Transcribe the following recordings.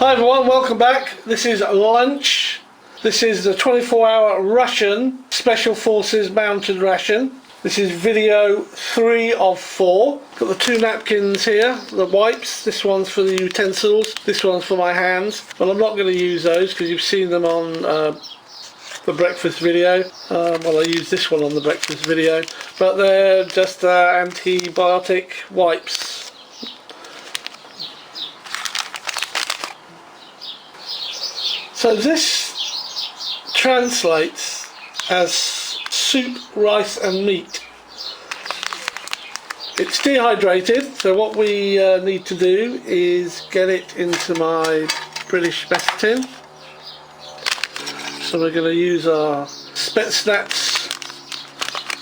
Hi everyone, welcome back. This is lunch. This is the 24-hour Russian Special Forces mounted ration. This is video 3 of 4. Got the 2 napkins here, the wipes. This one's for the utensils, this one's for my hands. But I'm not going to use those because you've seen them on the breakfast video. Well, I used this one on the breakfast video. But they're just antibiotic wipes. So this translates as soup, rice and meat. It's dehydrated, so what we need to do is get it into my British mess tin. So we're going to use our Spetsnaz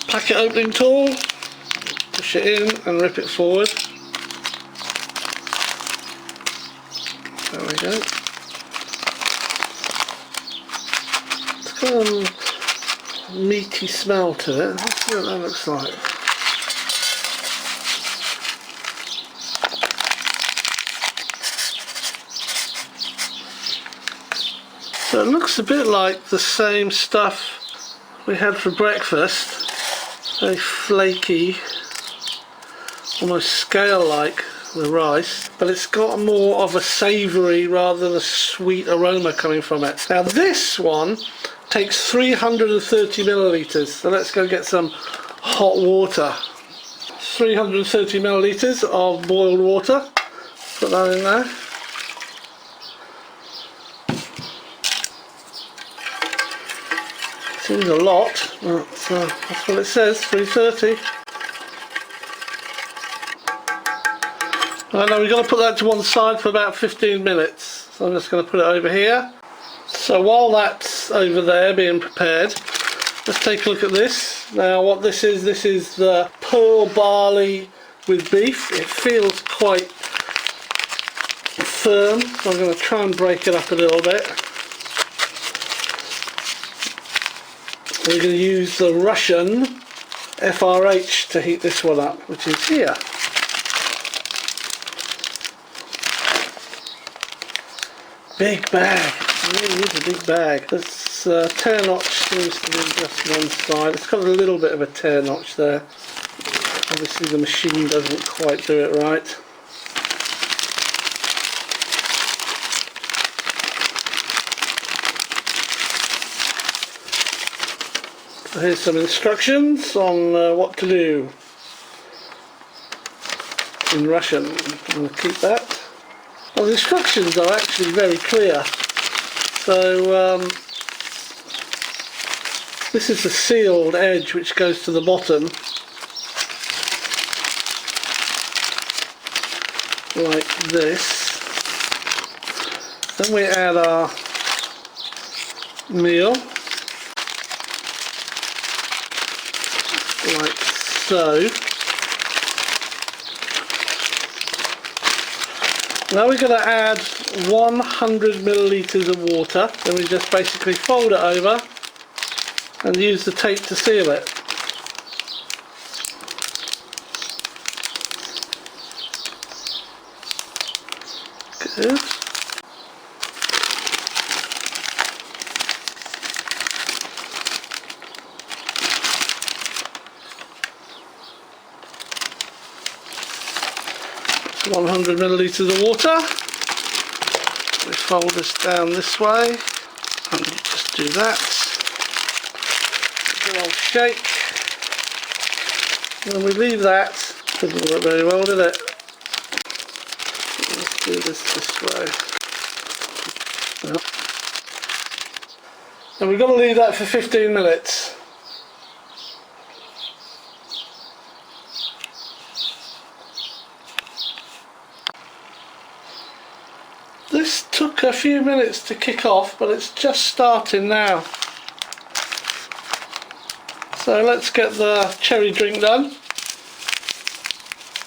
packet opening tool, push it in and rip it forward. There we go. Meaty smell to it. Let's see what that looks like. So it looks a bit like the same stuff we had for breakfast. Very flaky, almost scale-like the rice, but it's got more of a savoury rather than a sweet aroma coming from it. Now this one takes 330 millilitres, so let's go get some hot water. 330 millilitres of boiled water, put that in there. Seems a lot, but that's what it says, 330. Right, now we've got to put that to one side for about 15 minutes, so I'm just going to put it over here. So while that's over there being prepared, let's take a look at this. Now what this is the pearl barley with beef. It feels quite firm, so I'm going to try and break it up a little bit. We're going to use the Russian FRH to heat this one up, which is here. Big bag. It really is a big bag. This tear notch seems to be just one side. It's got a little bit of a tear notch there. Obviously the machine doesn't quite do it right. So here's some instructions on what to do in Russian. I'm going to keep that. Well, the instructions are actually very clear. So this is the sealed edge which goes to the bottom, like this. Then we add our meal, like so. Now we're going to add 100 millilitres of water, then we just basically fold it over and use the tape to seal it. Good. So 100 millilitres of water. We fold this down this way and just do that. Good old shake. And we leave that. Didn't work very well, did it? Let's do this way. Yep. And we've got to leave that for 15 minutes. This took a few minutes to kick off, but it's just starting now. So let's get the cherry drink done.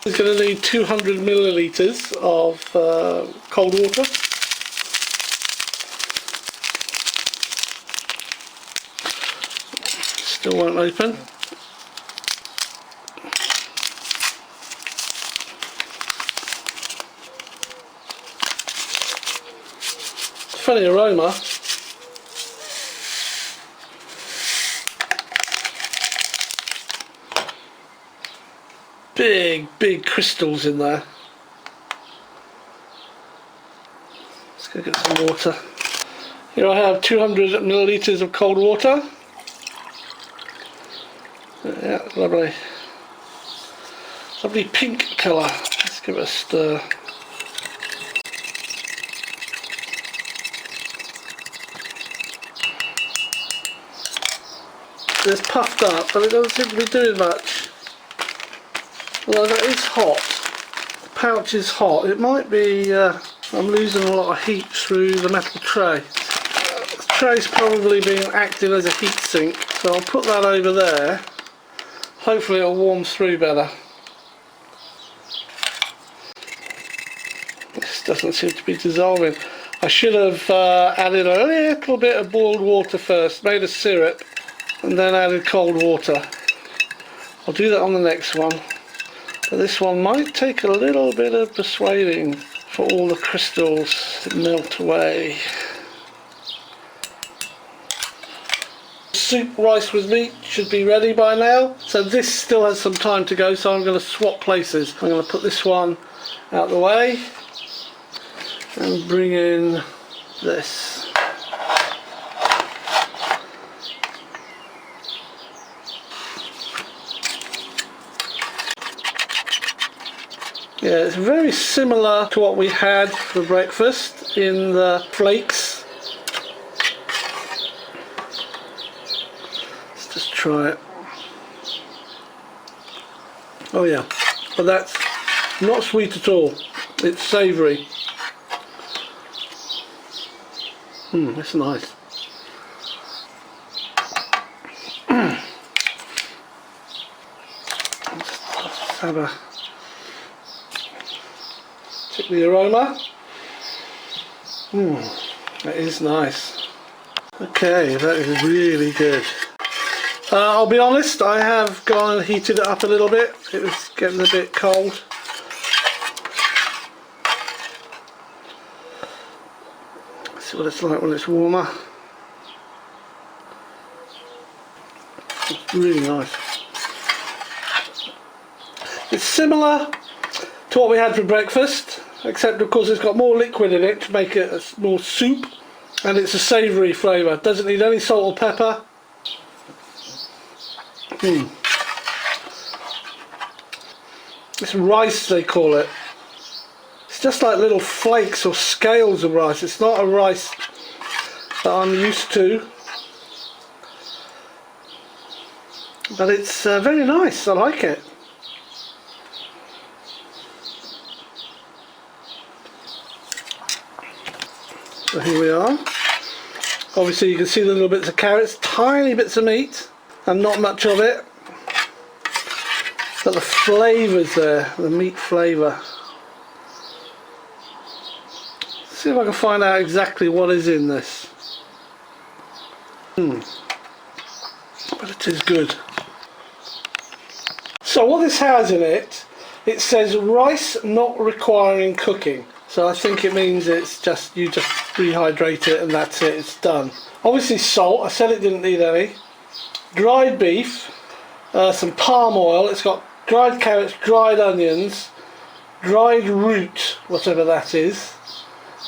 It's going to need 200 millilitres of cold water. Still won't open. funny aroma. Big crystals in there. Let's go get some water. Here I have 200 millilitres of cold water. Yeah, lovely. Lovely pink colour. Let's give it a stir. It's puffed up, but it doesn't seem to be doing much. Although that is hot. The pouch is hot. It might be I'm losing a lot of heat through the metal tray. The tray's probably been acting as a heat sink, so I'll put that over there. Hopefully it'll warm through better. This doesn't seem to be dissolving. I should have added a little bit of boiled water first, made a syrup, and then added cold water. I'll do that on the next one. But this one might take a little bit of persuading for all the crystals to melt away. Soup rice with meat should be ready by now. So this still has some time to go, so I'm going to swap places. I'm going to put this one out the way and bring in this. Yeah, it's very similar to what we had for breakfast in the flakes. Let's just try it. Oh yeah, but that's not sweet at all. It's savoury. That's nice. Let's have a check the aroma. That is nice. Okay, that is really good. I'll be honest, I have gone and heated it up a little bit. It was getting a bit cold. Let's see what it's like when it's warmer. It's really nice. It's similar to what we had for breakfast, except of course it's got more liquid in it to make it more soup, and it's a savoury flavour. Doesn't need any salt or pepper. It's rice, they call it. It's just like little flakes or scales of rice. It's not a rice that I'm used to, but it's very nice. I like it. So here we are. Obviously you can see the little bits of carrots, tiny bits of meat, and not much of it. But the flavour's there, the meat flavour. Let's see if I can find out exactly what is in this. But it is good. So what this has in it, it says rice not requiring cooking. So I think it means it's just, you just rehydrate it and that's it, it's done. Obviously salt, I said it didn't need any. Dried beef, some palm oil, it's got dried carrots, dried onions, dried root, whatever that is,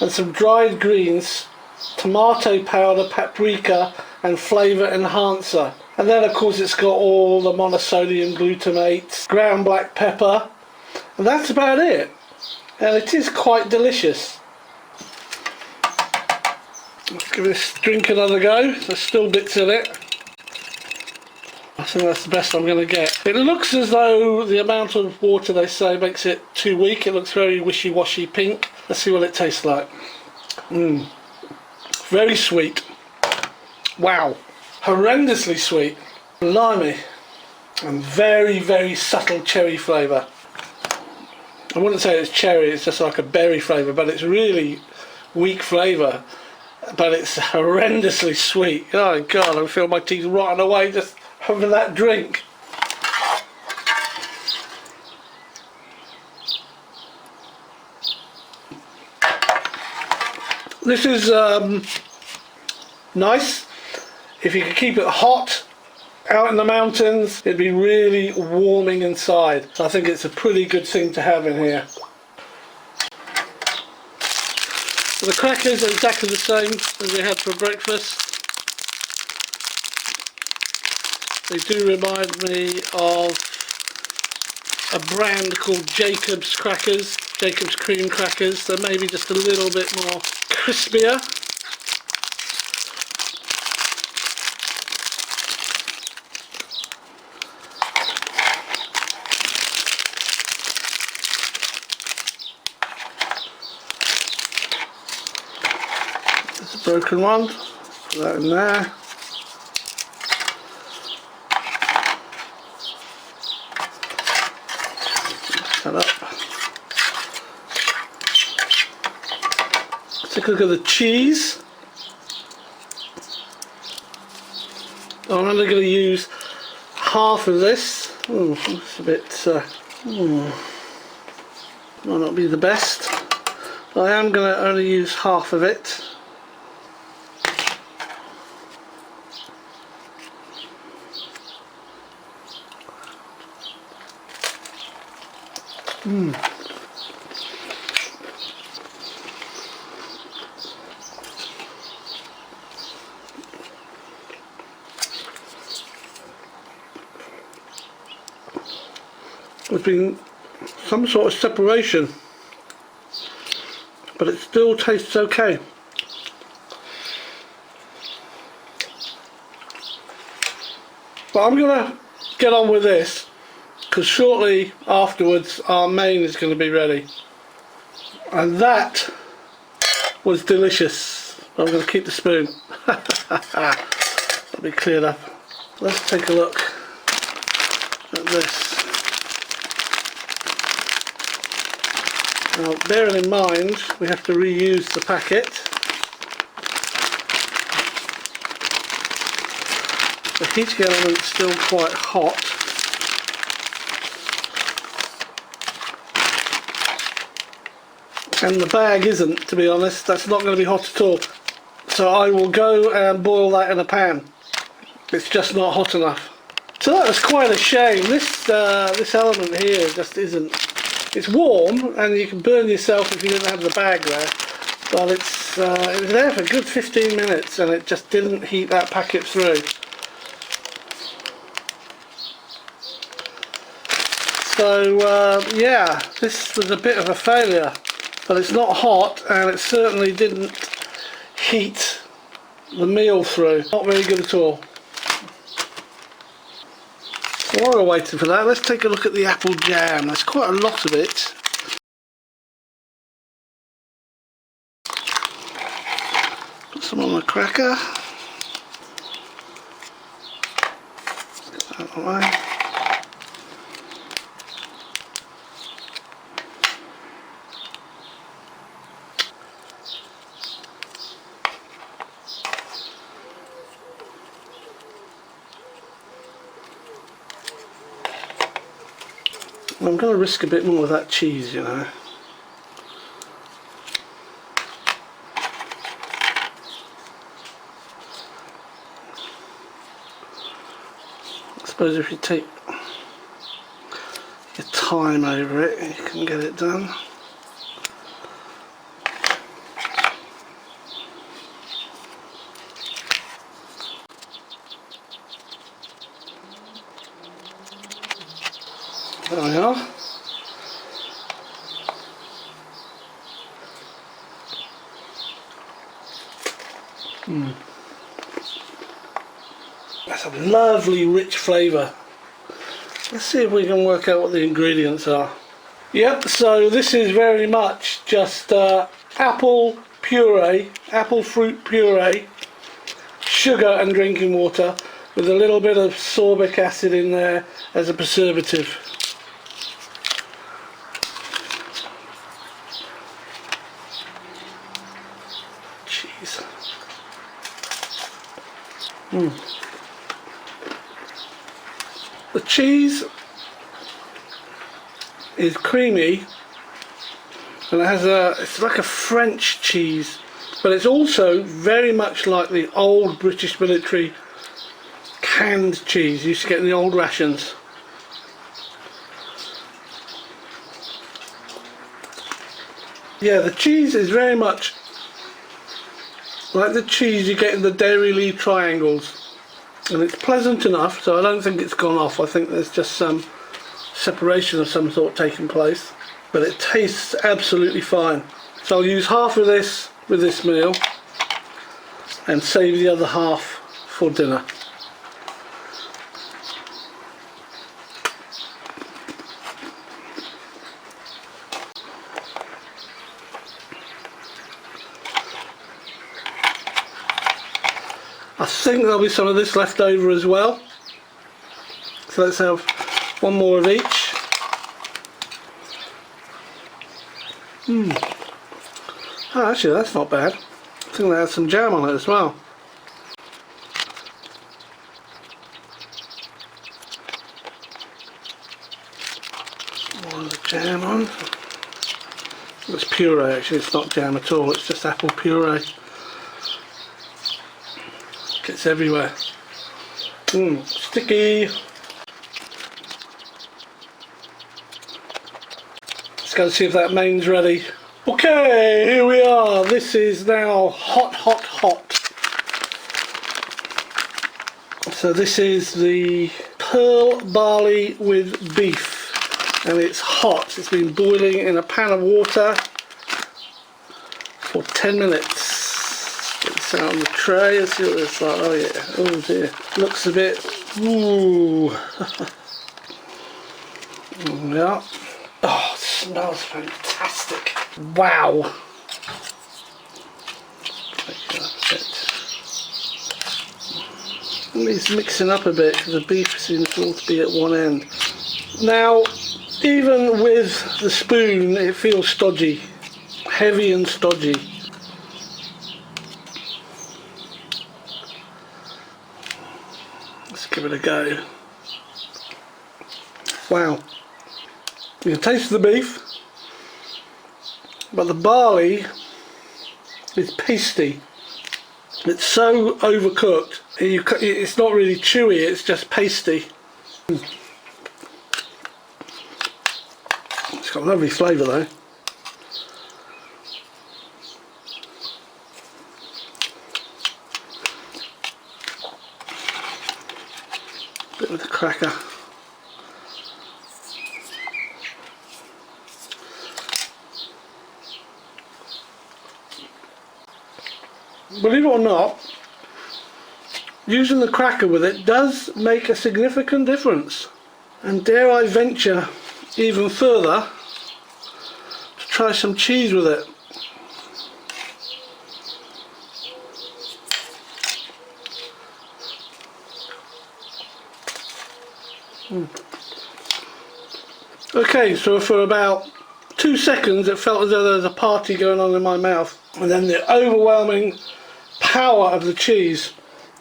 and some dried greens, tomato powder, paprika and flavour enhancer. And then of course it's got all the monosodium glutamate, ground black pepper, and that's about it. And it is quite delicious. Let's give this drink another go. There's still bits in it. I think that's the best I'm going to get. It looks as though the amount of water they say makes it too weak. It looks very wishy-washy pink. Let's see what it tastes like. Very sweet. Wow. Horrendously sweet. Blimey. And very, very subtle cherry flavour. I wouldn't say it's cherry, it's just like a berry flavour, but it's really weak flavour. But it's horrendously sweet. Oh God, I feel my teeth rotting away just having that drink. This is nice. If you could keep it hot out in the mountains, it'd be really warming inside. So I think it's a pretty good thing to have in here. So the crackers are exactly the same as we had for breakfast. They do remind me of a brand called Jacob's crackers, Jacob's cream crackers. They're maybe just a little bit more crispier. There's a broken one, put that in there. That up. Let's take a look at the cheese. I'm only going to use half of this. It's a bit might not be the best, but I am going to only use half of it. There's been some sort of separation, but it still tastes okay. But I'm gonna get on with this because shortly afterwards our main is going to be ready, and that was delicious. I'm going to keep the spoon. Let me clear it up. Let's take a look at this. Now, bearing in mind we have to reuse the packet, the heating element's still quite hot, and the bag isn't, to be honest. That's not going to be hot at all, so I will go and boil that in a pan. It's just not hot enough. So that was quite a shame. This element here just isn't. It's warm and you can burn yourself if you didn't have the bag there, but it was there for a good 15 minutes and it just didn't heat that packet through. So yeah, this was a bit of a failure, but it's not hot and it certainly didn't heat the meal through. Not very good at all. So while we're waiting for that, let's take a look at the apple jam. There's quite a lot of it. Put some on the cracker. Get that away. I'm going to risk a bit more of that cheese, you know. I suppose if you take your time over it, you can get it done. There we are. That's a lovely rich flavour. Let's see if we can work out what the ingredients are. Yep, so this is very much just apple puree, apple fruit puree, sugar and drinking water with a little bit of sorbic acid in there as a preservative. Cheese. The cheese is creamy and it has it's like a French cheese. but it's also very much like the old British military canned cheese you used to get in the old rations. Yeah, the cheese is very much like the cheese you get in the Dairy Lee triangles, and it's pleasant enough, so I don't think it's gone off. I think there's just some separation of some sort taking place, but it tastes absolutely fine. So I'll use half of this with this meal and save the other half for dinner. I think there'll be some of this left over as well, so let's have one more of each. Oh, actually that's not bad. I think they had some jam on it as well. More of the jam on. It's puree actually, it's not jam at all, it's just apple puree. Gets everywhere. Sticky. Let's go and see if that main's ready. Okay, here we are. This is now hot, hot, hot. So this is the pearl barley with beef, and it's hot. It's been boiling in a pan of water for 10 minutes. Get this out on the tray and see what it's like. Oh yeah, oh dear. Looks a bit, ooh. Yeah. Oh, it smells fantastic. Wow. It's mixing up a bit because the beef seems to all to be at one end. Now, even with the spoon, it feels stodgy. Heavy and stodgy. Let's give it a go. Wow. You can taste the beef, but the barley is pasty. It's so overcooked. It's not really chewy, it's just pasty. It's got a lovely flavour though. Bit with the cracker. Believe it or not, using the cracker with it does make a significant difference. And dare I venture even further to try some cheese with it. Okay, so for about 2 seconds it felt as though there was a party going on in my mouth, and then the overwhelming power of the cheese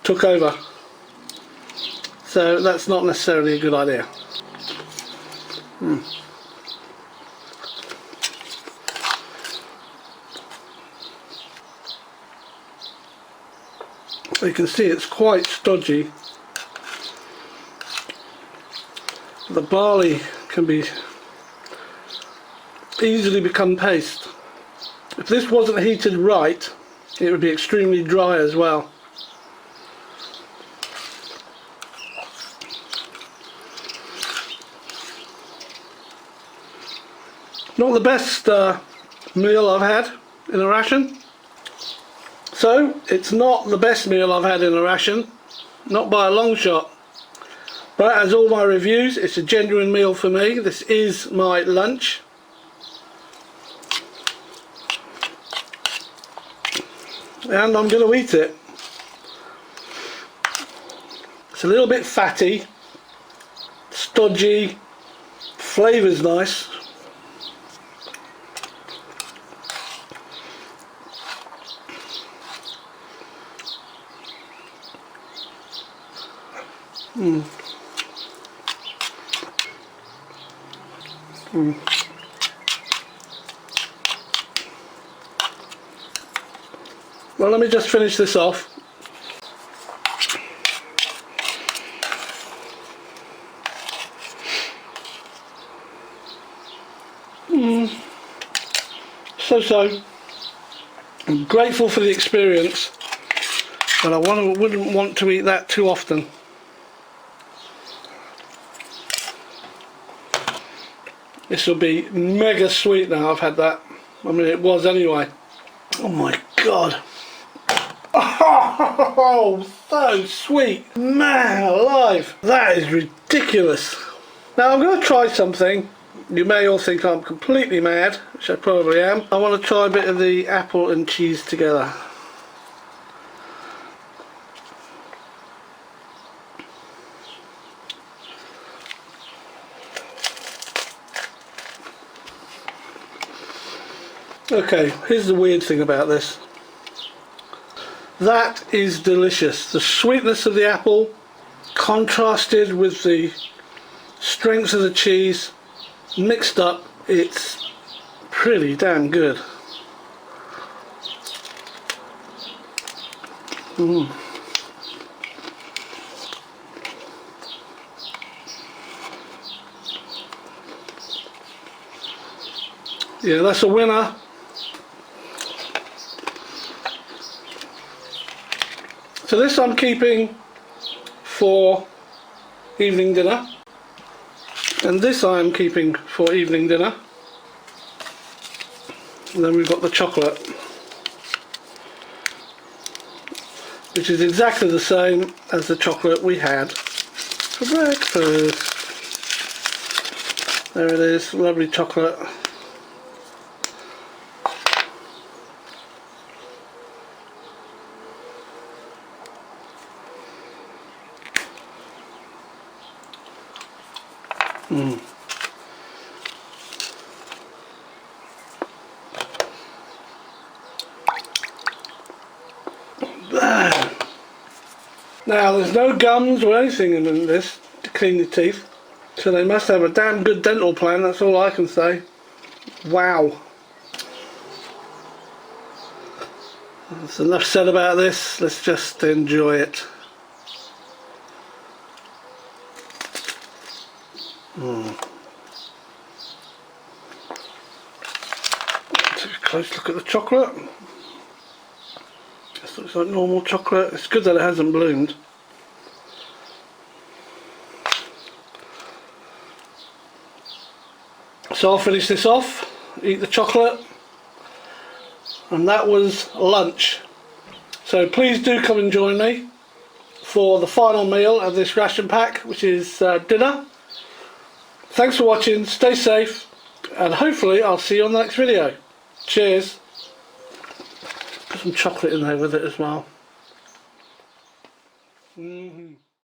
took over. So that's not necessarily a good idea. So you can see it's quite stodgy. The barley can be easily become paste. If this wasn't heated right, it would be extremely dry as well. Not the best meal I've had in a ration. So it's not the best meal I've had in a ration, not by a long shot. But as all my reviews, it's a genuine meal for me. This is my lunch. And I'm going to eat it. It's a little bit fatty, stodgy, flavour's nice. Well, let me just finish this off. So. I'm grateful for the experience, but I wouldn't want to eat that too often. This will be mega sweet now I've had that. I mean, it was anyway. Oh my god. Oh, so sweet. Man alive. That is ridiculous. Now I'm going to try something. You may all think I'm completely mad, which I probably am. I want to try a bit of the apple and cheese together. Okay, here's the weird thing about this. That is delicious. The sweetness of the apple contrasted with the strength of the cheese mixed up. It's pretty damn good. Yeah, that's a winner. So this I'm keeping for evening dinner, and this I am keeping for evening dinner. And then we've got the chocolate, which is exactly the same as the chocolate we had for breakfast. There it is, lovely chocolate. Now there's no gums or anything in this to clean your teeth, so they must have a damn good dental plan, that's all I can say. Wow. That's enough said about this, let's just enjoy it. Take a close look at the chocolate. Just looks like normal chocolate. It's good that it hasn't bloomed. So I'll finish this off, eat the chocolate, and that was lunch. So please do come and join me for the final meal of this ration pack, which is dinner. Thanks for watching, stay safe, and hopefully I'll see you on the next video. Cheers. Put some chocolate in there with it as well.